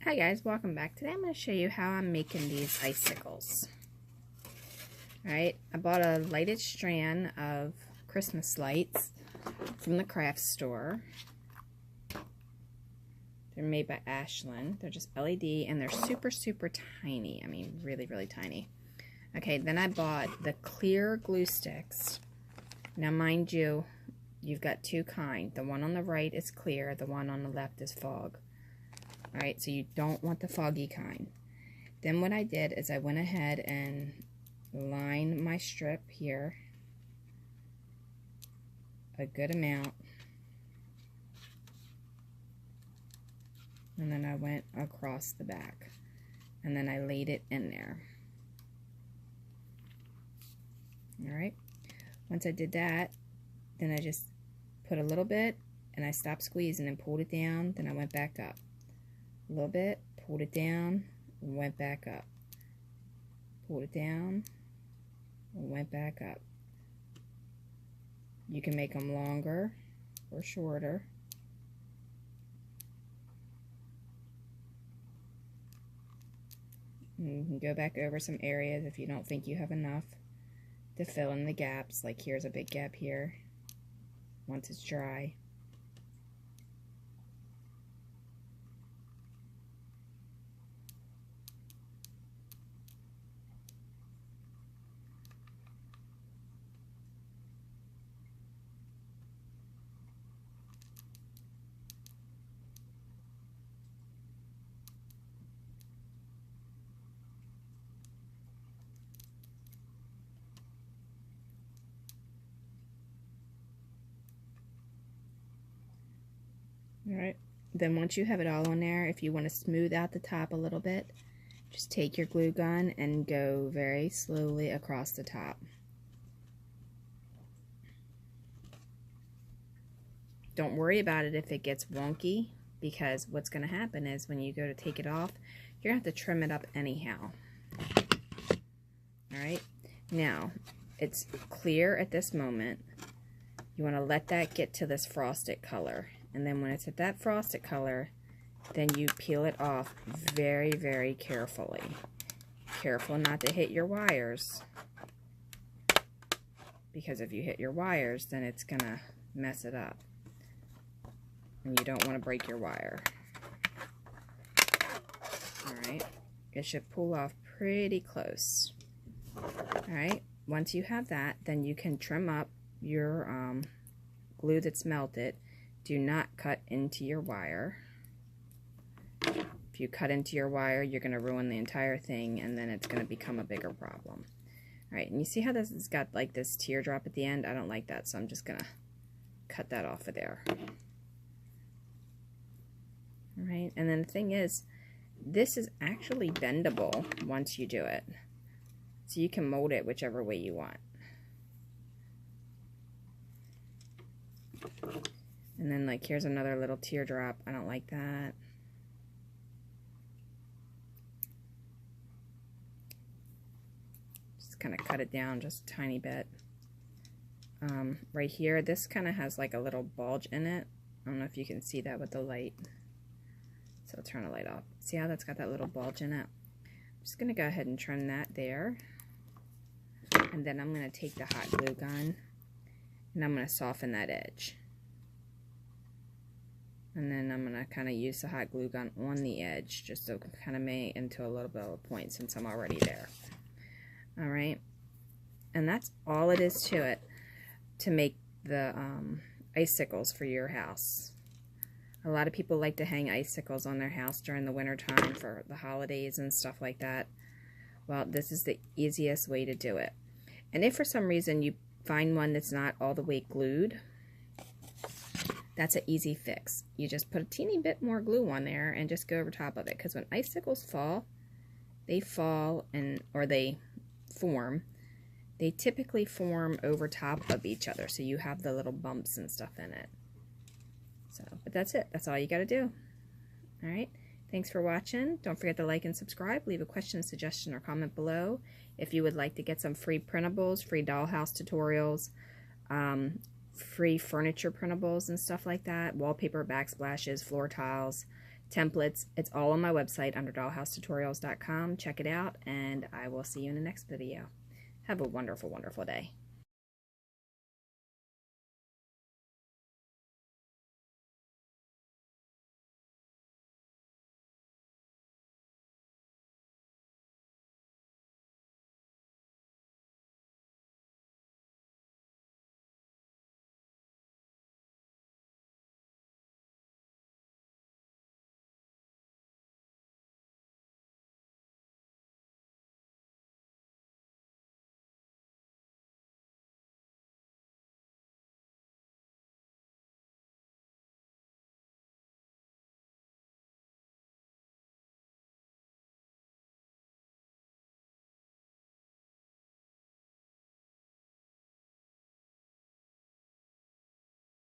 Hi guys, welcome back. Today I'm going to show you how I'm making these icicles. Alright, I bought a lighted strand of Christmas lights from the craft store. They're made by Ashland. They're just LED and they're super tiny. I mean really tiny. Okay, then I bought the clear glue sticks. Now mind you, you've got two kinds. The one on the right is clear, the one on the left is fog. Alright, so you don't want the foggy kind. Then what I did is I went ahead and lined my strip here a good amount. And then I went across the back. And then I laid it in there. Alright, once I did that, then I just put a little bit and I stopped squeezing and pulled it down. Then I went back up. A little bit, pulled it down, went back up. Pulled it down, went back up. You can make them longer or shorter. And you can go back over some areas if you don't think you have enough to fill in the gaps. Like here's a big gap here once it's dry. Alright, then once you have it all on there, if you want to smooth out the top a little bit, just take your glue gun and go very slowly across the top. Don't worry about it if it gets wonky, because what's going to happen is when you go to take it off, you're going to have to trim it up anyhow. Alright, now it's clear at this moment. You want to let that get to this frosted color. And then when it's at that frosted color, then you peel it off very carefully. Careful not to hit your wires. Because if you hit your wires, then it's going to mess it up. And you don't want to break your wire. Alright, it should pull off pretty close. Alright, once you have that, then you can trim up your glue that's melted. Do not cut into your wire. If you cut into your wire, you're going to ruin the entire thing, and then it's going to become a bigger problem. Alright, and you see how this has got like this teardrop at the end? I don't like that, so I'm just going to cut that off of there. Alright, and then the thing is, this is actually bendable once you do it. So you can mold it whichever way you want. And then like here's another little teardrop. I don't like that. Just kind of cut it down just a tiny bit. Right here, this kind of has like a little bulge in it. I don't know if you can see that with the light. So I'll turn the light off. See how that's got that little bulge in it? I'm just going to go ahead and trim that there. And then I'm going to take the hot glue gun and I'm going to soften that edge. And then I'm going to kind of use the hot glue gun on the edge just so kind of make it into a little bit of a point since I'm already there. Alright, and that's all it is to it to make the icicles for your house. A lot of people like to hang icicles on their house during the winter time for the holidays and stuff like that. Well, this is the easiest way to do it. And if for some reason you find one that's not all the way glued, that's an easy fix. You just put a teeny bit more glue on there and just go over top of it. Because when icicles fall, they fall or they form. They typically form over top of each other. So you have the little bumps and stuff in it. So, but that's it. That's all you got to do. Alright. Thanks for watching. Don't forget to like and subscribe. Leave a question, suggestion, or comment below. If you would like to get some free printables, free dollhouse tutorials, free furniture printables and stuff like that, wallpaper, backsplashes, floor tiles, templates. It's all on my website under dollhousetutorials.com. Check it out, and I will see you in the next video. Have a wonderful, wonderful day.